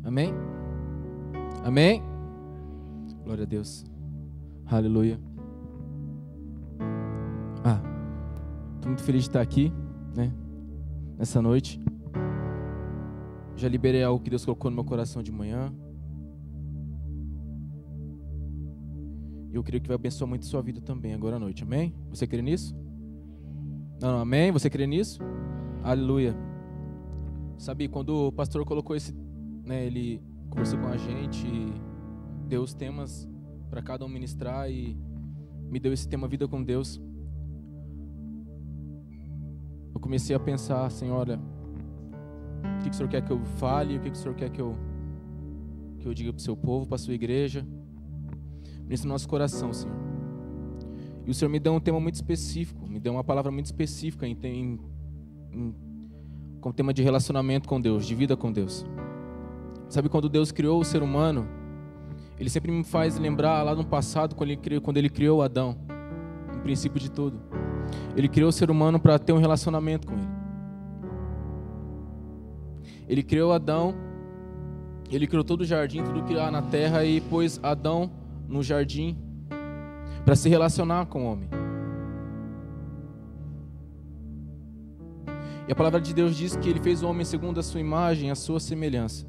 Amém? Amém? Glória a Deus. Aleluia. Estou muito feliz de estar aqui, né? Nessa noite. Já liberei algo que Deus colocou no meu coração de manhã. E eu creio que vai abençoar muito a sua vida também agora à noite. Amém? Você crê nisso? Não, amém? Você crê nisso? Aleluia. Sabe, quando o pastor colocou esse, né, ele conversou com a gente, deu os temas para cada um ministrar e me deu esse tema Vida com Deus. Eu comecei a pensar assim, olha, o que o Senhor quer que eu fale, o que o Senhor quer que eu diga para o seu povo, para a sua igreja. Nesse nosso coração, Senhor. E o Senhor me deu um tema muito específico, me deu uma palavra muito específica com o tema de relacionamento com Deus, de vida com Deus. Sabe, quando Deus criou o ser humano, Ele sempre me faz lembrar lá no passado, quando Ele criou Adão, no princípio de tudo. Ele criou o ser humano para ter um relacionamento com Ele. Ele criou Adão, Ele criou todo o jardim, tudo que há na terra, e pôs Adão no jardim para se relacionar com o homem. E a palavra de Deus diz que Ele fez o homem segundo a sua imagem, a sua semelhança.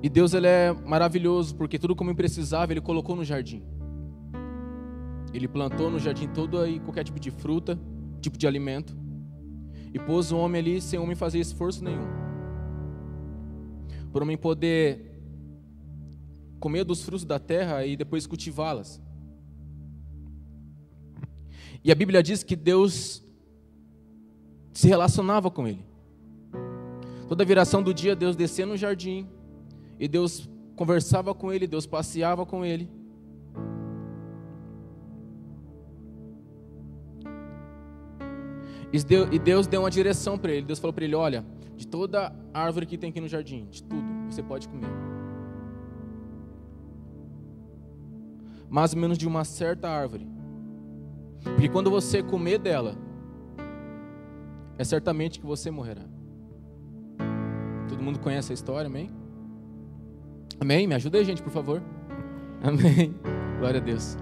E Deus, Ele é maravilhoso, porque tudo como Ele precisava, Ele colocou no jardim. Ele plantou no jardim todo aí qualquer tipo de fruta, tipo de alimento, e pôs o homem ali sem o homem fazer esforço nenhum. Para o homem poder comer dos frutos da terra e depois cultivá-las. E a Bíblia diz que Deus se relacionava com ele. Toda viração do dia, Deus descia no jardim e Deus conversava com ele, Deus passeava com ele. E Deus deu uma direção para ele. Deus falou para ele, olha, de toda árvore que tem aqui no jardim, de tudo, você pode comer. Mais ou menos de uma certa árvore. Porque quando você comer dela, é certamente que você morrerá. Todo mundo conhece a história, amém? Amém? Me ajuda aí, gente, por favor. Amém. Glória a Deus.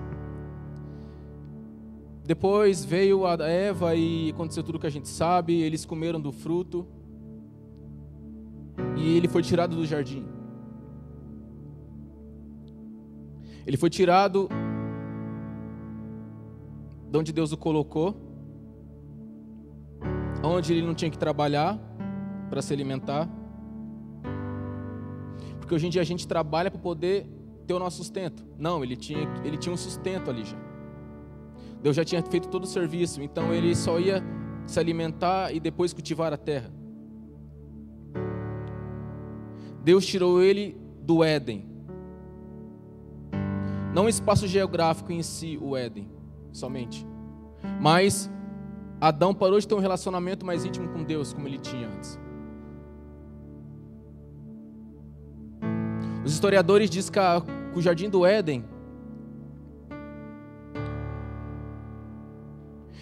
Depois veio a Eva e aconteceu tudo o que a gente sabe. Eles comeram do fruto. E ele foi tirado do jardim. Ele foi tirado de onde Deus o colocou, onde ele não tinha que trabalhar para se alimentar. Porque hoje em dia a gente trabalha para poder ter o nosso sustento. Não, ele tinha um sustento ali já. Deus já tinha feito todo o serviço, então ele só ia se alimentar e depois cultivar a terra. Deus tirou ele do Éden. Não o espaço geográfico em si, o Éden, somente. Mas Adão parou de ter um relacionamento mais íntimo com Deus, como ele tinha antes. Os historiadores dizem que o jardim do Éden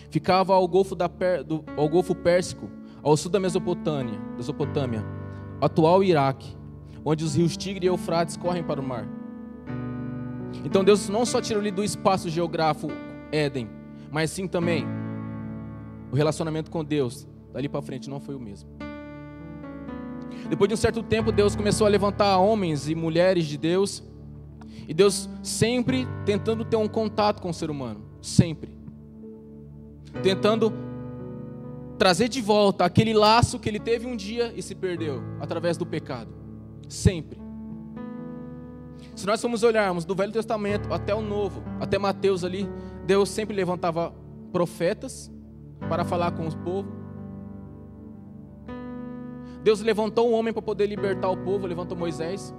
ficava ao Golfo Pérsico, ao sul da Mesopotâmia, atual Iraque, onde os rios Tigre e Eufrates correm para o mar. Então Deus não só tirou ele do espaço geográfico Éden, mas sim também o relacionamento com Deus, dali para frente não foi o mesmo. Depois de um certo tempo, Deus começou a levantar homens e mulheres de Deus, e Deus sempre tentando ter um contato com o ser humano, sempre. Tentando trazer de volta aquele laço que ele teve um dia e se perdeu através do pecado. Sempre. Se nós formos olharmos do Velho Testamento até o Novo, até Mateus ali, Deus sempre levantava profetas para falar com o povo. Deus levantou um homem para poder libertar o povo, levantou Moisés.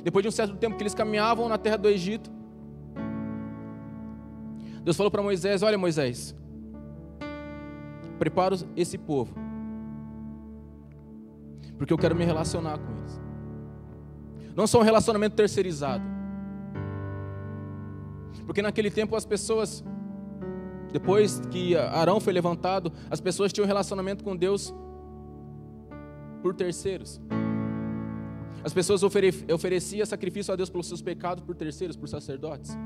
Depois de um certo tempo que eles caminhavam na terra do Egito, Deus falou para Moisés, olha Moisés, prepara esse povo, porque eu quero me relacionar com eles. Não só um relacionamento terceirizado, porque naquele tempo as pessoas, depois que Arão foi levantado, as pessoas tinham um relacionamento com Deus por terceiros. As pessoas ofereciam sacrifício a Deus pelos seus pecados por terceiros, por sacerdotes.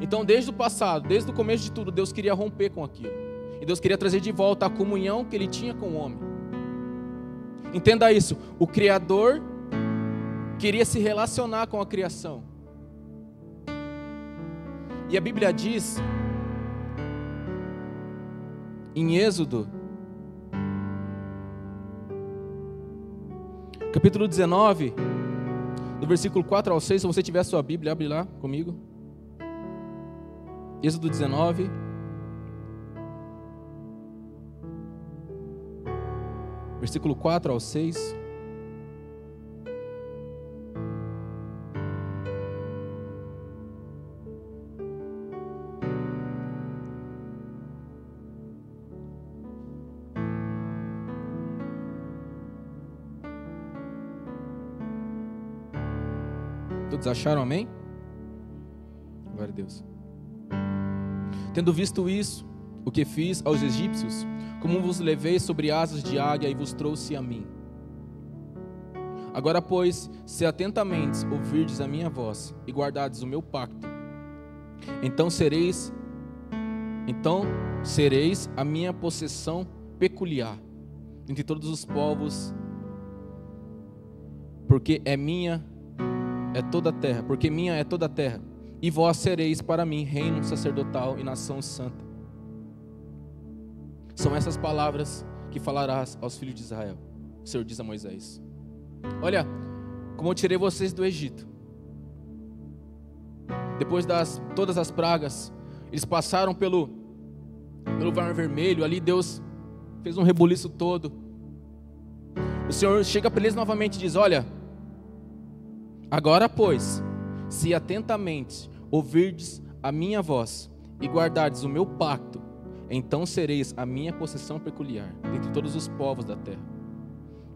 Então, desde o passado, desde o começo de tudo, Deus queria romper com aquilo. E Deus queria trazer de volta a comunhão que Ele tinha com o homem. Entenda isso, o Criador queria se relacionar com a criação. E a Bíblia diz, em Êxodo, capítulo 19, do versículo 4 ao 6, se você tiver a sua Bíblia, abre lá comigo. Êxodo 19, versículo 4 ao 6. Todos acharam, amém? Glória a Deus. Tendo visto isso, o que fiz aos egípcios, como vos levei sobre asas de águia e vos trouxe a mim. Agora, pois, se atentamente ouvirdes a minha voz e guardardes o meu pacto, então sereis a minha possessão peculiar entre todos os povos, porque minha é toda a terra, e vós sereis para mim reino sacerdotal e nação santa. São essas palavras que falarás aos filhos de Israel. O Senhor diz a Moisés: olha, como eu tirei vocês do Egito. Depois das todas as pragas, eles passaram pelo Mar Vermelho. Ali Deus fez um rebuliço todo. O Senhor chega para eles novamente e diz: olha, agora, pois, se atentamente ouvirdes a minha voz e guardardes o meu pacto, então sereis a minha possessão peculiar dentre todos os povos da terra.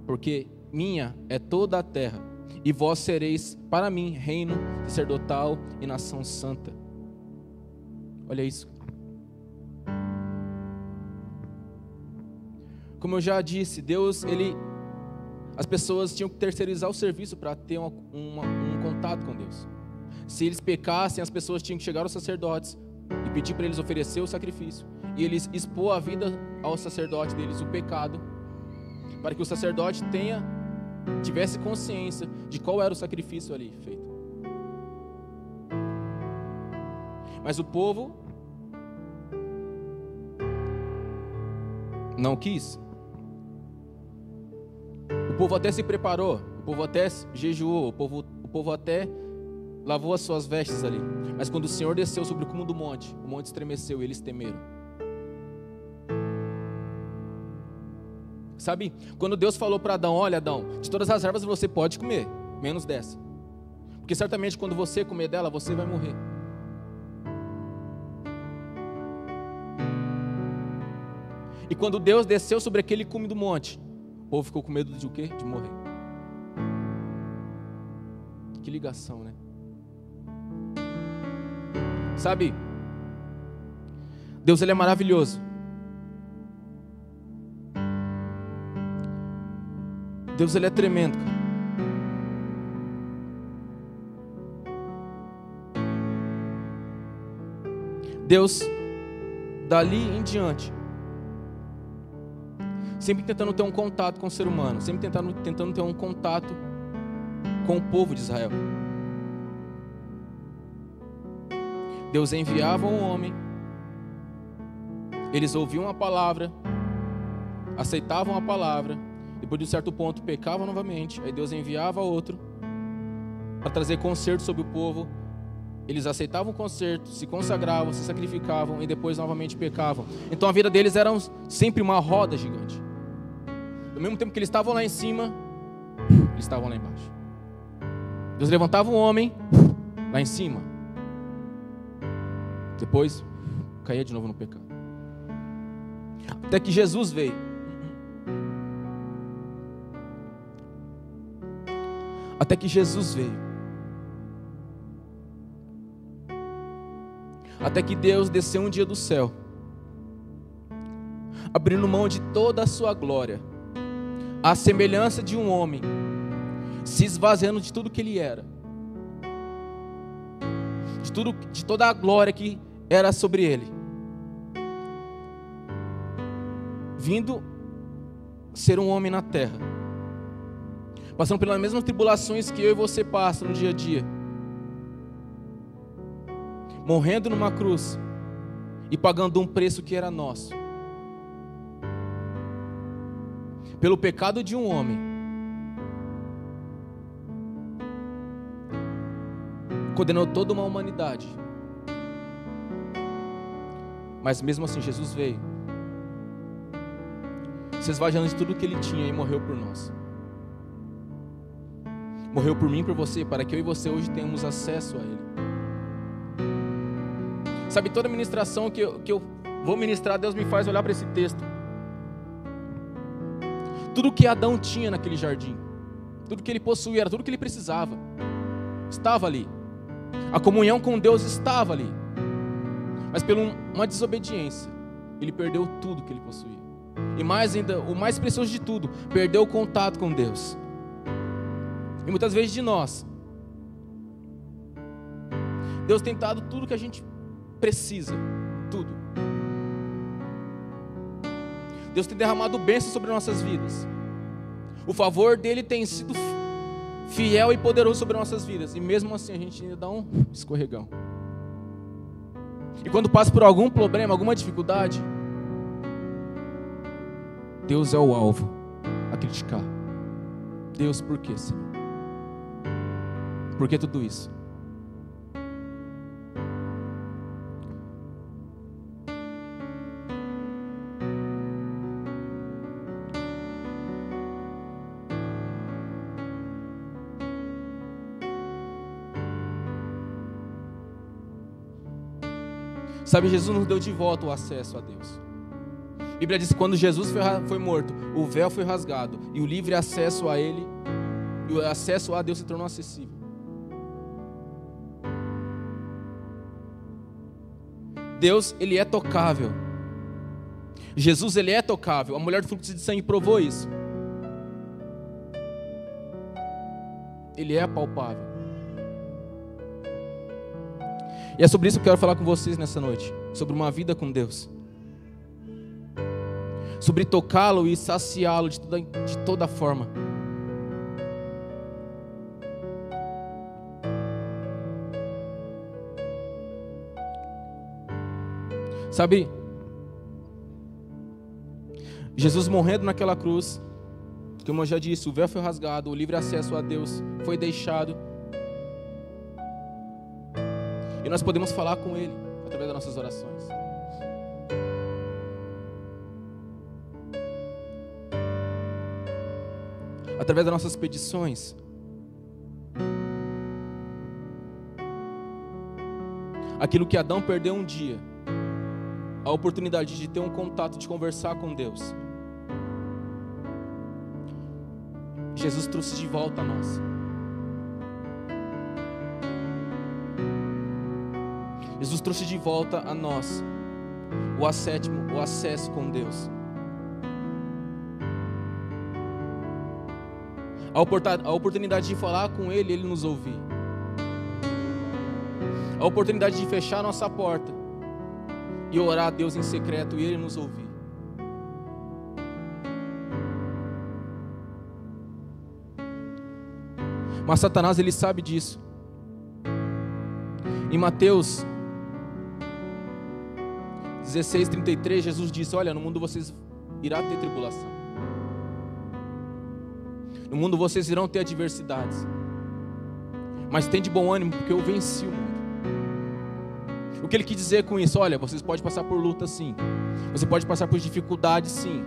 Porque minha é toda a terra, e vós sereis para mim reino sacerdotal e nação santa. Olha isso. Como eu já disse, Deus, as pessoas tinham que terceirizar o serviço para ter um contato com Deus. Se eles pecassem, as pessoas tinham que chegar aos sacerdotes e pedir para eles oferecer o sacrifício. E eles expor a vida ao sacerdote deles, o pecado, para que o sacerdote tivesse consciência de qual era o sacrifício ali feito. Mas o povo não quis. O povo até se preparou, o povo até jejuou, o povo até lavou as suas vestes ali. Mas quando o Senhor desceu sobre o cume do monte, o monte estremeceu e eles temeram. Sabe, quando Deus falou para Adão: olha, Adão, de todas as ervas você pode comer, menos dessa, porque certamente quando você comer dela, você vai morrer. E quando Deus desceu sobre aquele cume do monte, o povo ficou com medo de o quê? De morrer. Que ligação, né? Sabe, Deus, Ele é maravilhoso. Deus, Ele é tremendo, cara. Deus, dali em diante, sempre tentando ter um contato com o ser humano, sempre tentando ter um contato com o povo de Israel. Deus enviava um homem, eles ouviam a palavra, aceitavam a palavra, depois de um certo ponto pecavam novamente, aí Deus enviava outro para trazer conserto sobre o povo. Eles aceitavam o conserto, se consagravam, se sacrificavam e depois novamente pecavam. Então a vida deles era sempre uma roda gigante. No mesmo tempo que eles estavam lá em cima, eles estavam lá embaixo. Deus levantava um homem lá em cima, depois caía de novo no pecado. Até que Jesus veio. Até que Jesus veio. Até que Deus desceu um dia do céu. abrindo mão de toda a sua glória, à semelhança de um homem, se esvaziando de tudo que ele era, de toda a glória que era sobre ele, vindo ser um homem na terra, passando pelas mesmas tribulações que eu e você passam no dia a dia, morrendo numa cruz e pagando um preço que era nosso, pelo pecado de um homem, condenou toda uma humanidade. Mas mesmo assim Jesus veio, se esvaziando de tudo que ele tinha e morreu por nós. Morreu por mim e por você, para que eu e você hoje tenhamos acesso a ele. Sabe, toda ministração que eu vou ministrar, Deus me faz olhar para esse texto. Tudo que Adão tinha naquele jardim, tudo que ele possuía, era tudo que ele precisava, estava ali. A comunhão com Deus estava ali. Mas por uma desobediência, ele perdeu tudo que ele possuía. E mais ainda, o mais precioso de tudo, perdeu o contato com Deus. E muitas vezes de nós, Deus tem dado tudo que a gente precisa, tudo. Deus tem derramado bênçãos sobre nossas vidas. O favor dele tem sido fiel e poderoso sobre nossas vidas. E mesmo assim a gente ainda dá um escorregão. E quando passa por algum problema, alguma dificuldade, Deus é o alvo a criticar. Deus, por quê, Senhor? Por que tudo isso? Sabe, Jesus nos deu de volta o acesso a Deus. A Bíblia diz que quando Jesus foi morto, o véu foi rasgado e o livre acesso a Ele, e o acesso a Deus se tornou acessível. Deus, Ele é tocável. Jesus, Ele é tocável. A mulher do fluxo de sangue provou isso. Ele é palpável. E é sobre isso que eu quero falar com vocês nessa noite. Sobre uma vida com Deus. Sobre tocá-lo e saciá-lo de toda forma. Sabe, Jesus morrendo naquela cruz, como eu já disse, o véu foi rasgado, o livre acesso a Deus foi deixado. E nós podemos falar com Ele através das nossas orações. Através das nossas petições. Aquilo que Adão perdeu um dia, a oportunidade de ter um contato, de conversar com Deus, Jesus trouxe de volta a nós. Jesus trouxe de volta a nós o acesso com Deus. A oportunidade de falar com Ele, Ele nos ouvir. A oportunidade de fechar nossa porta e orar a Deus em secreto e Ele nos ouvir. Mas Satanás, ele sabe disso. Em Mateus 16:33, Jesus disse: olha, no mundo vocês irão ter tribulação. No mundo vocês irão ter adversidades. Mas tem de bom ânimo, porque eu venci o mundo. O que ele quis dizer com isso? Olha, vocês podem passar por luta sim. Você pode passar por dificuldades sim.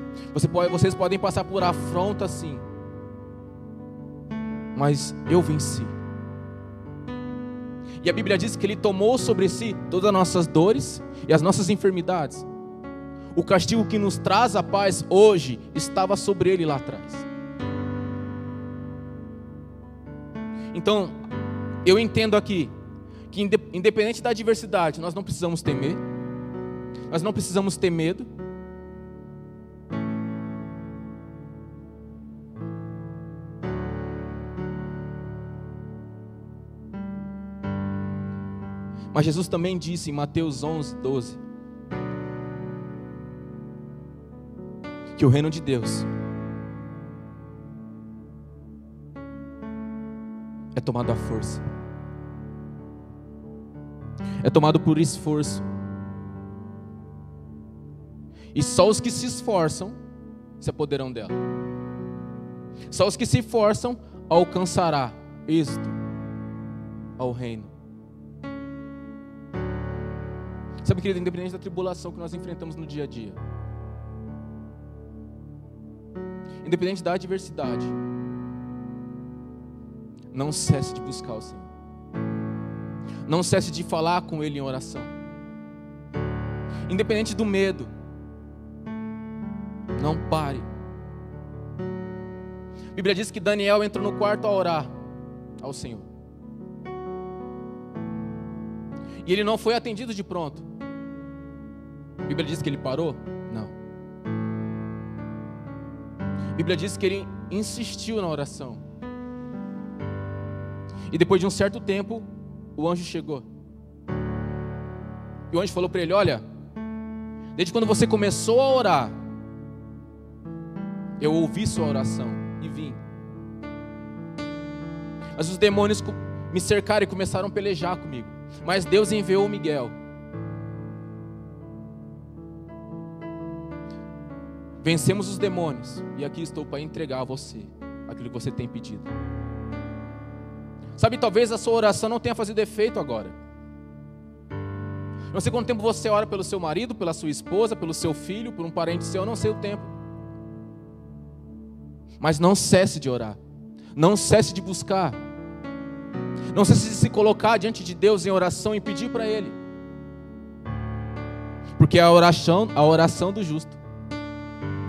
Vocês podem passar por afronta sim. Mas eu venci. E a Bíblia diz que Ele tomou sobre si todas as nossas dores e as nossas enfermidades. O castigo que nos traz a paz hoje estava sobre Ele lá atrás. Então, eu entendo aqui que independente da adversidade, nós não precisamos temer, nós não precisamos ter medo, Mas Jesus também disse em Mateus 11:12 que o reino de Deus é tomado à força, é tomado por esforço, e só os que se esforçam se apoderarão dela. Só os que se esforçam alcançará êxito ao reino. Sabe, querido, independente da tribulação que nós enfrentamos no dia a dia, independente da adversidade, não cesse de buscar o Senhor. Não cesse de falar com Ele em oração. Independente do medo, não pare. A Bíblia diz que Daniel entrou no quarto a orar ao Senhor. E ele não foi atendido de pronto. A Bíblia diz que ele parou? Não. A Bíblia diz que ele insistiu na oração. E depois de um certo tempo, o anjo chegou. E o anjo falou para ele: olha, desde quando você começou a orar, eu ouvi sua oração e vim. Mas os demônios me cercaram e começaram a pelejar comigo. Mas Deus enviou o Miguel. Vencemos os demônios, e aqui estou para entregar a você aquilo que você tem pedido. Sabe, talvez a sua oração não tenha fazido efeito agora. Não sei quanto tempo você ora pelo seu marido, pela sua esposa, pelo seu filho, por um parente seu, eu não sei o tempo. Mas não cesse de orar. Não cesse de buscar. Não cesse de se colocar diante de Deus em oração e pedir para Ele. Porque a oração do justo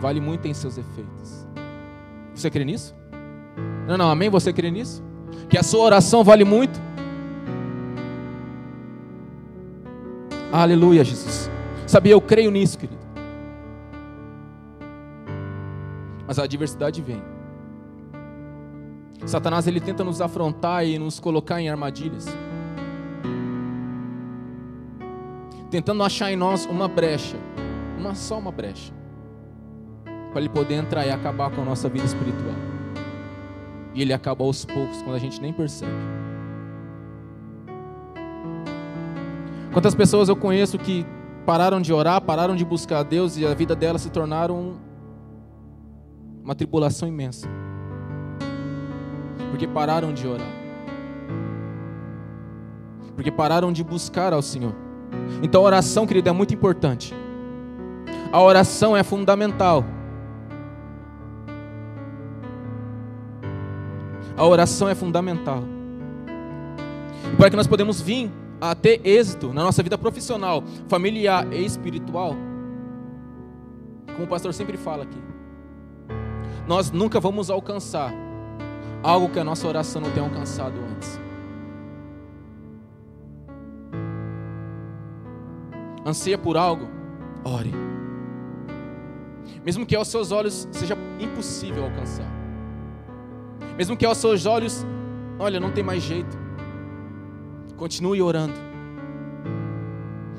vale muito em seus efeitos. Você crê nisso? Não, amém? Você crê nisso? Que a sua oração vale muito? Aleluia, Jesus. Sabe, eu creio nisso, querido. Mas a adversidade vem. Satanás, ele tenta nos afrontar e nos colocar em armadilhas, tentando achar em nós uma brecha, só uma brecha, para ele poder entrar e acabar com a nossa vida espiritual. E ele acaba aos poucos, quando a gente nem percebe. Quantas pessoas eu conheço que pararam de orar, pararam de buscar a Deus, e a vida delas se tornaram uma tribulação imensa, porque pararam de orar, porque pararam de buscar ao Senhor. Então a oração, querido, é muito importante. A oração é fundamental. A oração é fundamental para que nós podemos vir a ter êxito na nossa vida profissional, familiar e espiritual. Como o pastor sempre fala aqui, nós nunca vamos alcançar algo que a nossa oração não tenha alcançado antes. Anseia por algo? Ore. Mesmo que aos seus olhos seja impossível alcançar. Mesmo que aos seus olhos, olha, não tem mais jeito. Continue orando.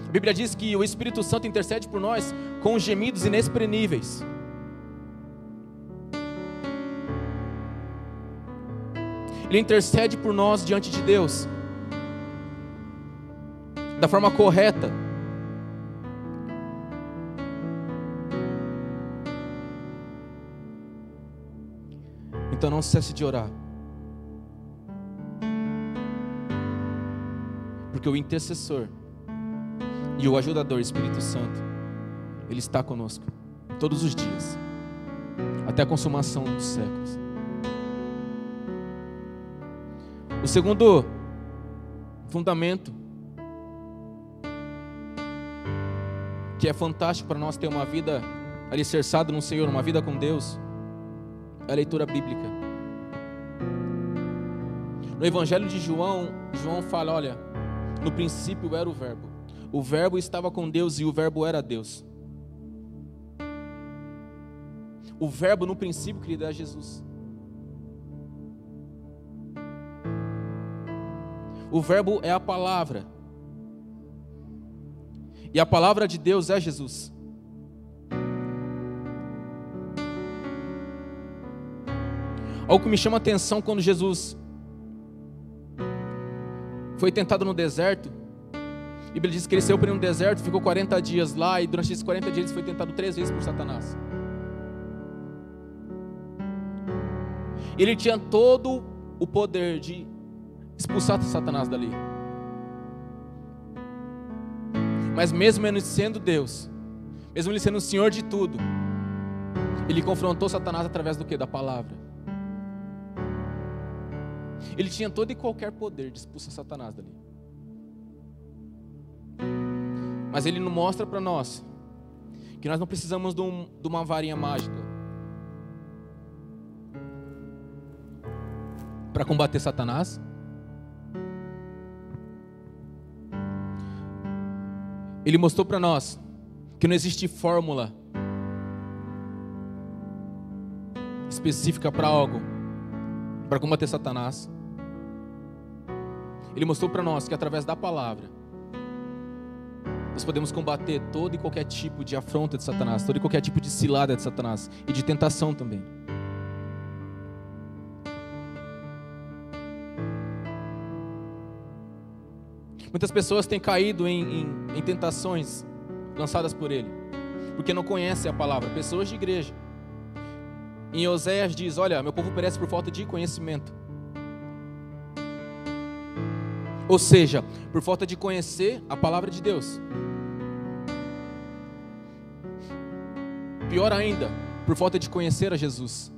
A Bíblia diz que o Espírito Santo intercede por nós com gemidos inexprimíveis. Ele intercede por nós diante de Deus da forma correta. Então não cesse de orar, porque o intercessor e o ajudador, Espírito Santo, Ele está conosco todos os dias, até a consumação dos séculos. O segundo fundamento, que é fantástico para nós ter uma vida alicerçada no Senhor, uma vida com Deus, é a leitura bíblica. No Evangelho de João, João fala, olha, no princípio era o verbo estava com Deus e o verbo era Deus. O verbo no princípio, querido, é Jesus. O verbo é a palavra E a palavra de Deus é Jesus. Algo que me chama a atenção quando Jesus foi tentado no deserto. A Bíblia diz que ele saiu para um deserto, ficou 40 dias lá, e durante esses 40 dias ele foi tentado 3 vezes por Satanás. Ele tinha todo o poder de expulsar Satanás dali. Mas mesmo ele sendo Deus, mesmo ele sendo o Senhor de tudo, ele confrontou Satanás através do quê? Da palavra. Ele tinha todo e qualquer poder de expulsar Satanás dali. Mas ele não mostra para nós que nós não precisamos de uma varinha mágica para combater Satanás. Ele mostrou para nós que não existe fórmula específica para algo, para combater Satanás. Ele mostrou para nós que através da palavra nós podemos combater todo e qualquer tipo de afronta de Satanás, todo e qualquer tipo de cilada de Satanás e de tentação também. Muitas pessoas têm caído em tentações lançadas por ele, porque não conhecem a palavra. Pessoas de igreja. Em Oséias diz: olha, meu povo perece por falta de conhecimento. Ou seja, por falta de conhecer a palavra de Deus. Pior ainda, por falta de conhecer a Jesus.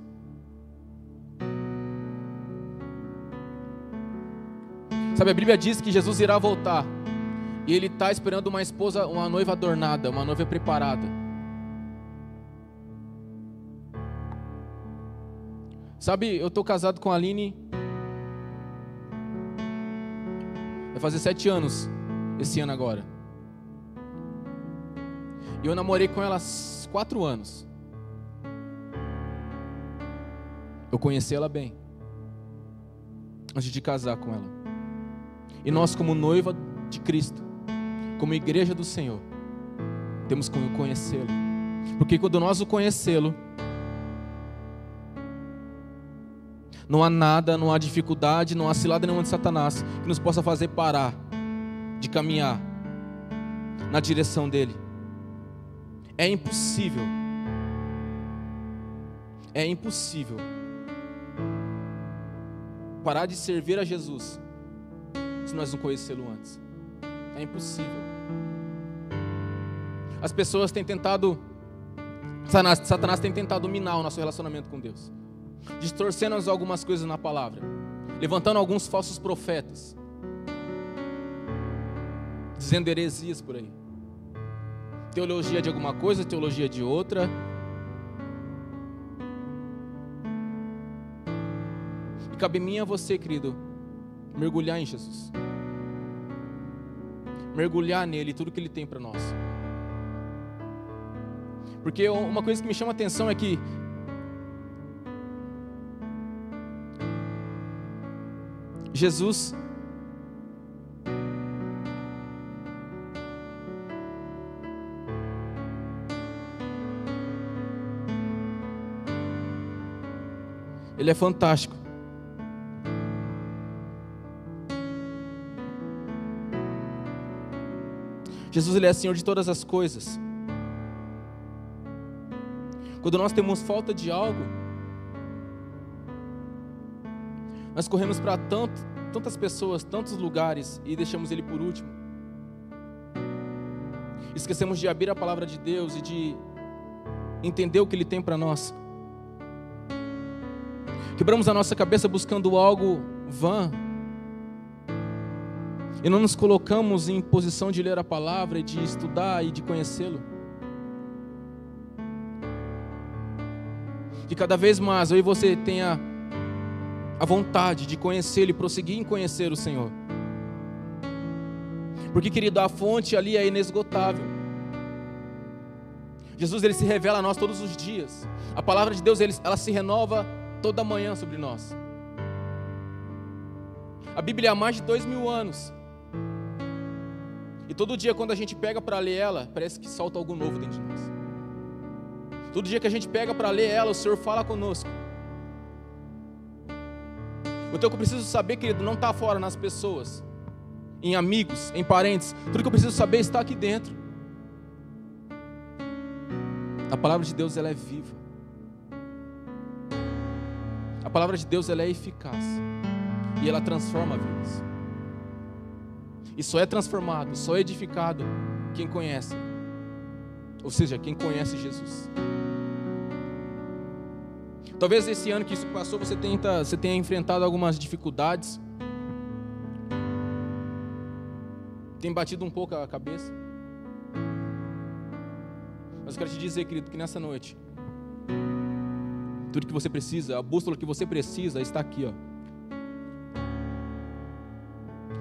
Sabe, a Bíblia diz que Jesus irá voltar, e Ele está esperando uma esposa, uma noiva adornada, uma noiva preparada. Sabe, eu estou casado com a Aline, vai fazer 7 anos esse ano agora. E eu namorei com ela 4 anos. Eu conheci ela bem antes de casar com ela. E nós, como noiva de Cristo, como igreja do Senhor, temos que conhecê-lo. Porque quando nós o conhecê-lo, não há nada, não há dificuldade, não há cilada nenhuma de Satanás que nos possa fazer parar de caminhar na direção dele. É impossível. É impossível parar de servir a Jesus se nós não conhecê-lo antes. É impossível. As pessoas têm tentado, Satanás tem tentado minar o nosso relacionamento com Deus, distorcendo algumas coisas na palavra, levantando alguns falsos profetas, dizendo heresias por aí, teologia de alguma coisa, teologia de outra. E cabe a mim e a você, querido, mergulhar em Jesus, mergulhar nele, tudo que ele tem para nós. Porque uma coisa que me chama a atenção é que Jesus ele é fantástico. Jesus, ele é Senhor de todas as coisas. Quando nós temos falta de algo, nós corremos para tantas pessoas, tantos lugares, e deixamos ele por último. Esquecemos de abrir a palavra de Deus e de entender o que ele tem para nós. Quebramos a nossa cabeça buscando algo vã, e não nos colocamos em posição de ler a palavra, e de estudar e de conhecê-lo. Que cada vez mais eu e você tenha a vontade de conhecê-lo e prosseguir em conhecer o Senhor. Porque, querido, a fonte ali é inesgotável. Jesus, ele se revela a nós todos os dias. A palavra de Deus, ela se renova toda manhã sobre nós. A Bíblia há mais de 2000 anos. E todo dia quando a gente pega para ler ela, parece que salta algo novo dentro de nós. Todo dia que a gente pega para ler ela, o Senhor fala conosco. Então o que eu preciso saber, querido, não está fora nas pessoas, em amigos, em parentes. Tudo que eu preciso saber está aqui dentro. A palavra de Deus, ela é viva. A palavra de Deus, ela é eficaz. E ela transforma vidas. E só é transformado, só é edificado quem conhece. Ou seja, quem conhece Jesus. Talvez esse ano que isso passou, você tenha enfrentado algumas dificuldades. Tem batido um pouco a cabeça. Mas eu quero te dizer, querido, que nessa noite, tudo que você precisa, a bússola que você precisa está aqui, ó.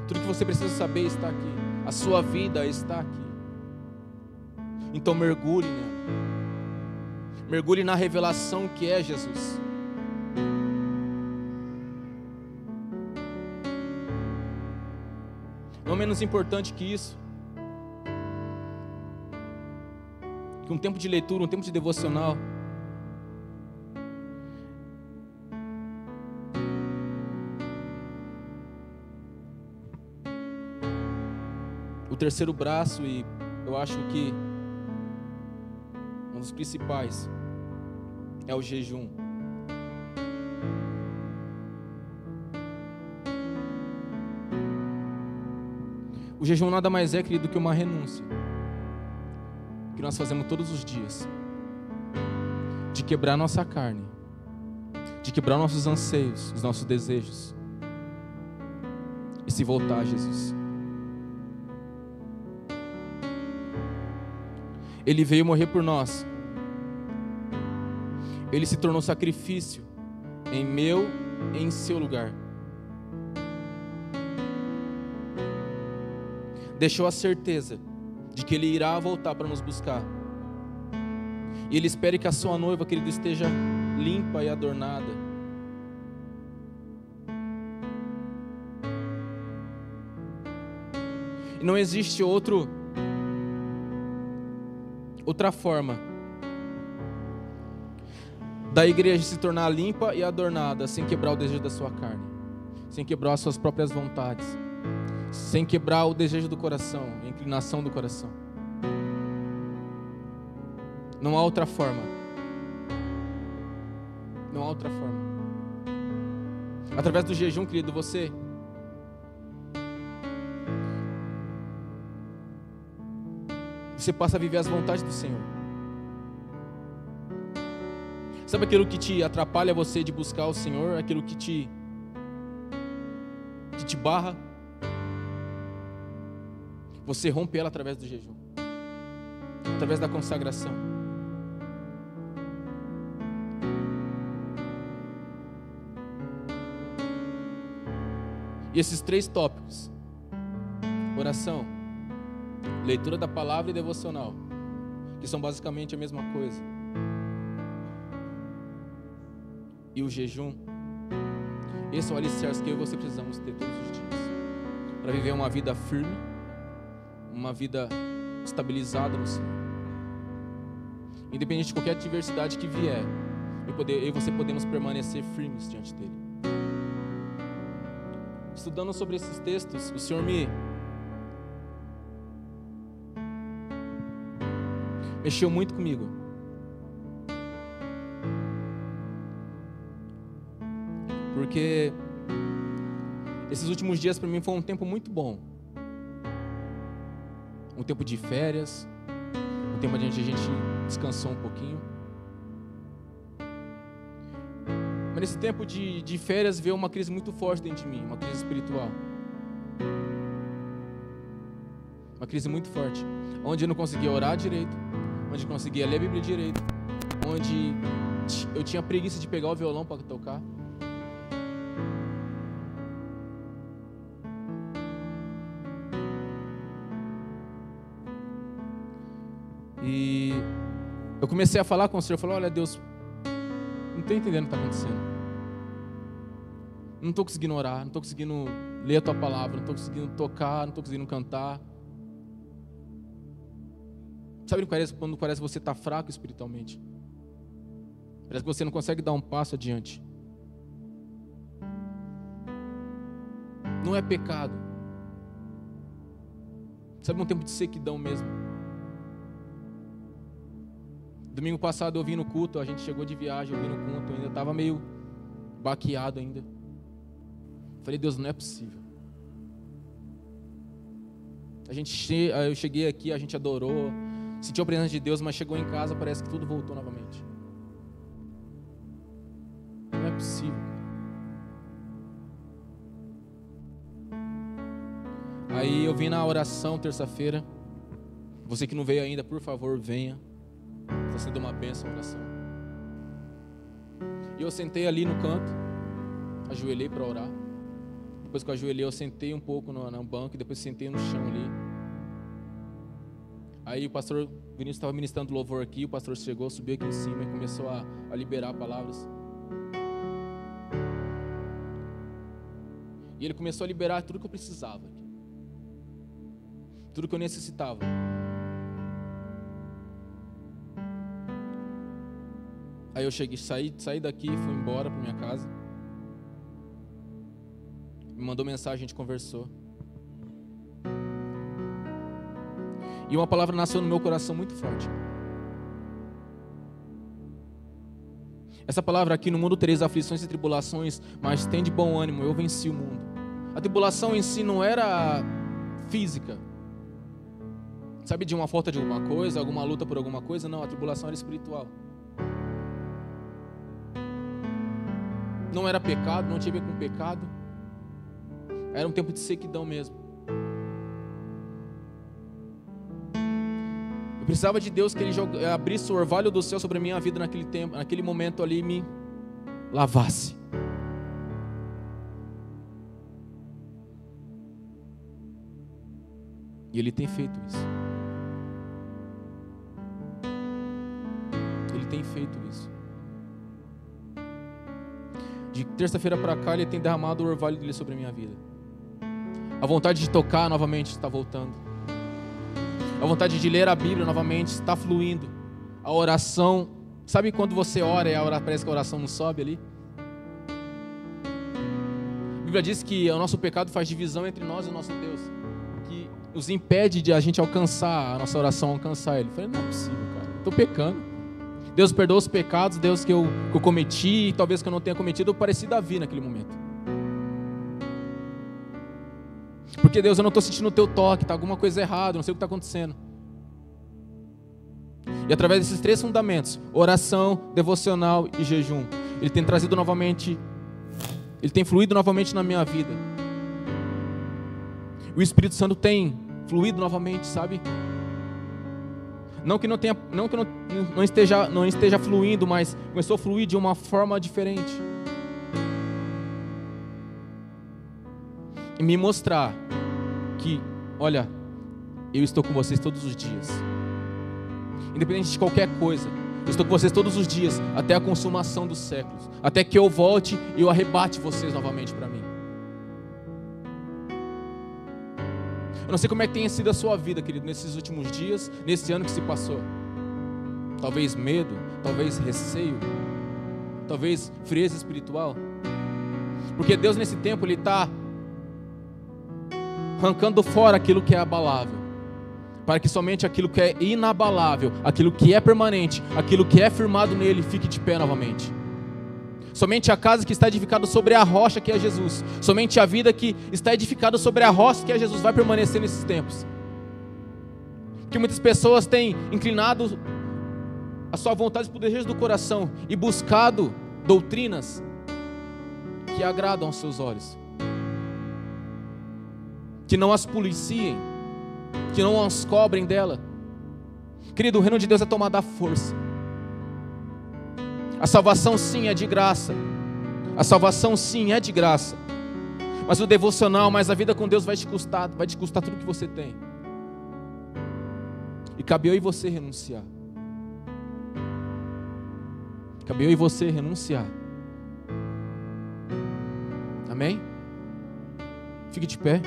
Tudo que você precisa saber está aqui. A sua vida está aqui. Então mergulhe nela. Mergulhe na revelação que é Jesus. Não menos importante que isso, que um tempo de leitura, um tempo de devocional, o terceiro braço, e eu acho que um dos principais é o jejum. O jejum nada mais é, querido, que uma renúncia que nós fazemos todos os dias, de quebrar nossa carne, de quebrar nossos anseios, os nossos desejos, e se voltar a Jesus. Ele veio morrer por nós. Ele se tornou sacrifício em meu e em seu lugar. Deixou a certeza de que Ele irá voltar para nos buscar. E Ele espera que a sua noiva, querido, esteja limpa e adornada. E não existe outra forma da igreja se tornar limpa e adornada sem quebrar o desejo da sua carne, sem quebrar as suas próprias vontades, sem quebrar o desejo do coração, a inclinação do coração. Não há outra forma. Não há outra forma. Através do jejum, querido, você passa a viver as vontades do Senhor. Sabe aquilo que te atrapalha você de buscar o Senhor? Aquilo que te barra? Você rompe ela através do jejum, através da consagração. E esses 3 tópicos: oração, leitura da palavra e devocional, que são basicamente a mesma coisa, e o jejum, esse é o alicerce que eu e você precisamos ter todos os dias para viver uma vida firme, uma vida estabilizada no Senhor. Independente de qualquer adversidade que vier, eu e você podemos permanecer firmes diante dele. Estudando sobre esses textos, o Senhor mexeu muito comigo. Porque esses últimos dias para mim foi um tempo muito bom. Um tempo de férias, um tempo onde a gente descansou um pouquinho. Mas nesse tempo de férias veio uma crise muito forte dentro de mim, uma crise espiritual. Uma crise muito forte, onde eu não conseguia orar direito, onde eu conseguia ler a Bíblia direito, onde eu tinha preguiça de pegar o violão para tocar. E eu comecei a falar com o Senhor, olha Deus, não estou entendendo o que está acontecendo. Não estou conseguindo orar, não estou conseguindo ler a Tua palavra, não estou conseguindo tocar, não estou conseguindo cantar. Sabe quando parece que você está fraco espiritualmente? Parece que você não consegue dar um passo adiante. Não é pecado. Sabe, um tempo de sequidão mesmo. Domingo passado eu vim no culto, a gente chegou de viagem, eu vim no culto, eu ainda estava meio baqueado ainda. Falei, Deus, não é possível. Eu cheguei aqui, a gente adorou, sentiu a presença de Deus, mas chegou em casa, parece que tudo voltou novamente. Não é possível. Aí eu vim na oração terça-feira. Você que não veio ainda, por favor, venha. Está sendo uma bênção a oração. E eu sentei ali no canto, ajoelhei para orar. Depois que eu ajoelhei, eu sentei um pouco no banco e depois sentei no chão ali. Aí o pastor Vinícius estava ministrando louvor aqui, o pastor chegou, subiu aqui em cima e começou a liberar palavras. E ele começou a liberar tudo que eu precisava aqui. Tudo que eu necessitava. Aí eu saí daqui, fui embora para minha casa. Me mandou mensagem, a gente conversou. E uma palavra nasceu no meu coração muito forte. Essa palavra aqui: no mundo tereis aflições e tribulações, mas tem de bom ânimo, eu venci o mundo. A tribulação em si não era física. Sabe, de uma falta de alguma coisa, alguma luta por alguma coisa? Não, a tribulação era espiritual. Não era pecado, não tinha a ver com pecado. Era um tempo de sequidão mesmo. Eu precisava de Deus que Ele abrisse o orvalho do céu sobre a minha vida naquele tempo, naquele momento ali, e me lavasse. E Ele tem feito isso. Ele tem feito isso. De terça-feira para cá, Ele tem derramado o orvalho dele sobre a minha vida. A vontade de tocar novamente está voltando. A vontade de ler a Bíblia novamente está fluindo. A oração, sabe quando você ora e parece que a oração não sobe ali? A Bíblia diz que o nosso pecado faz divisão entre nós e o nosso Deus, que nos impede de a gente alcançar, a nossa oração alcançar Ele. Eu falei, não é possível, cara, eu estou pecando. Deus perdoa os pecados, Deus que eu cometi, talvez que eu não tenha cometido, eu pareci Davi naquele momento. Porque Deus, eu não estou sentindo o teu toque, está alguma coisa errada, não sei o que está acontecendo. E através desses 3 fundamentos, oração, devocional e jejum, Ele tem trazido novamente, Ele tem fluído novamente na minha vida. O Espírito Santo tem fluído novamente, sabe? Não que não esteja fluindo, mas começou a fluir de uma forma diferente. E me mostrar que, olha, eu estou com vocês todos os dias. Independente de qualquer coisa, eu estou com vocês todos os dias, até a consumação dos séculos. Até que eu volte e eu arrebate vocês novamente para mim. Eu não sei como é que tem sido a sua vida, querido, nesses últimos dias, nesse ano que se passou. Talvez medo, talvez receio, talvez frieza espiritual. Porque Deus nesse tempo, Ele está arrancando fora aquilo que é abalável, para que somente aquilo que é inabalável, aquilo que é permanente, aquilo que é firmado nele, fique de pé novamente. Somente a casa que está edificada sobre a rocha que é Jesus, somente a vida que está edificada sobre a rocha que é Jesus vai permanecer nesses tempos. Que muitas pessoas têm inclinado a sua vontade para o desejo do coração e buscado doutrinas que agradam aos seus olhos, que não as policiem, que não as cobrem dela. Querido, o reino de Deus é tomado à força. A salvação sim é de graça. A salvação sim é de graça. Mas o devocional, mas a vida com Deus vai te custar tudo que você tem. E cabe eu e você renunciar. Cabe eu e você renunciar. Amém? Fique de pé.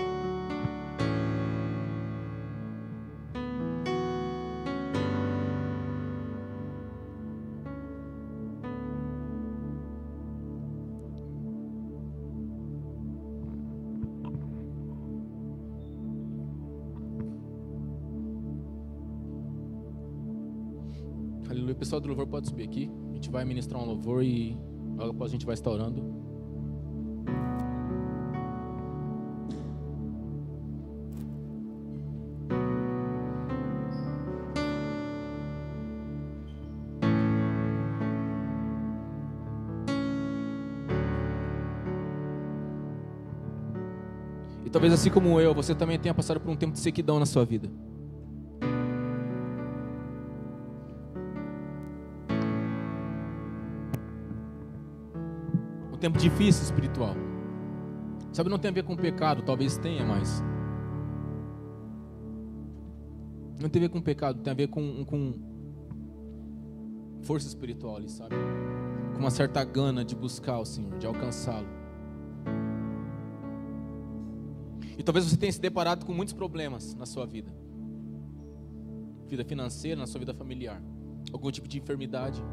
pessoal do louvor pode subir aqui. A gente vai ministrar um louvor e logo após a gente vai estar orando. E talvez assim como eu, você também tenha passado por um tempo de sequidão na sua vida. Um tempo difícil espiritual. Sabe, não tem a ver com pecado, talvez tenha, mas não tem a ver com pecado, tem a ver com força espiritual ali, sabe? Com uma certa gana de buscar o Senhor, de alcançá-lo. E talvez você tenha se deparado com muitos problemas na sua vida. Vida financeira, na sua vida familiar. Algum tipo de enfermidade.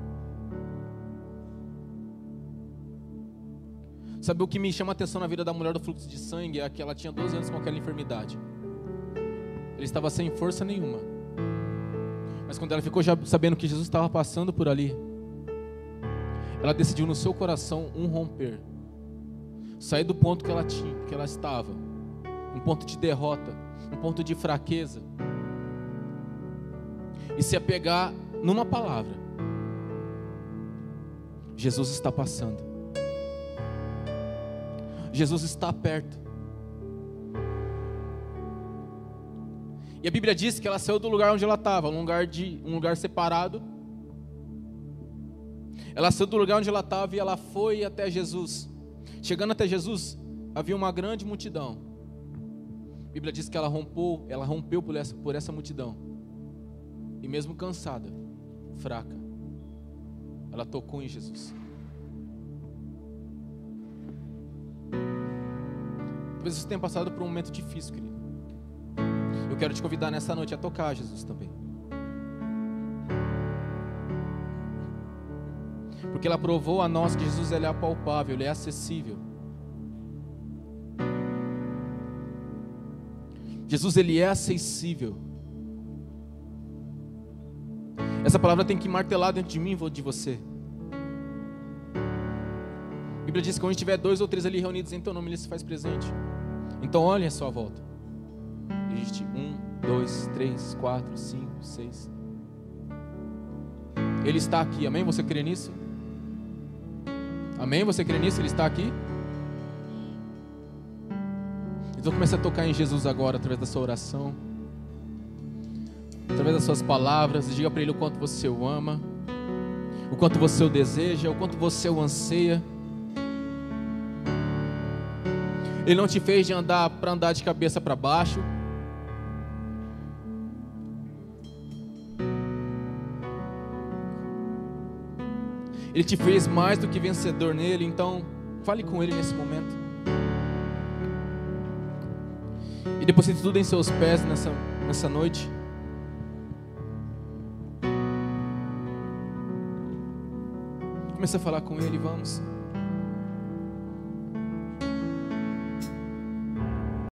Sabe o que me chama a atenção na vida da mulher do fluxo de sangue? É que ela tinha 12 anos com aquela enfermidade. Ele estava sem força nenhuma. Mas quando ela ficou já sabendo que Jesus estava passando por ali, ela decidiu no seu coração um romper. Sair do ponto que ela tinha, que ela estava. Um ponto de derrota, um ponto de fraqueza. E se apegar numa palavra. Jesus está passando. Jesus está perto. E a Bíblia diz que ela saiu do lugar onde ela estava, um lugar separado. Ela saiu do lugar onde ela estava e ela foi até Jesus. Chegando até Jesus, havia uma grande multidão. A Bíblia diz que ela rompeu por essa multidão. E mesmo cansada, fraca, ela tocou em Jesus. Talvez você tenha passado por um momento difícil, querido. Eu quero te convidar nessa noite a tocar Jesus também. Porque ela provou a nós que Jesus ele é apalpável, ele é acessível. Jesus ele é acessível. Essa palavra tem que martelar dentro de mim e de você. A Bíblia diz que onde tiver 2 ou 3 ali reunidos em teu nome, ele se faz presente. Então olhem a sua volta. Existe 1, 2, 3, 4, 5, 6. Ele está aqui, amém? Você crê nisso? Amém? Você crê nisso? Ele está aqui? Então comece a tocar em Jesus agora, através da sua oração, através das suas palavras. Diga para Ele o quanto você o ama, o quanto você o deseja, o quanto você o anseia. Ele não te fez para andar de cabeça para baixo. Ele te fez mais do que vencedor nele. Então fale com Ele nesse momento. E deposite tudo em seus pés nessa noite. Comece a falar com Ele, vamos.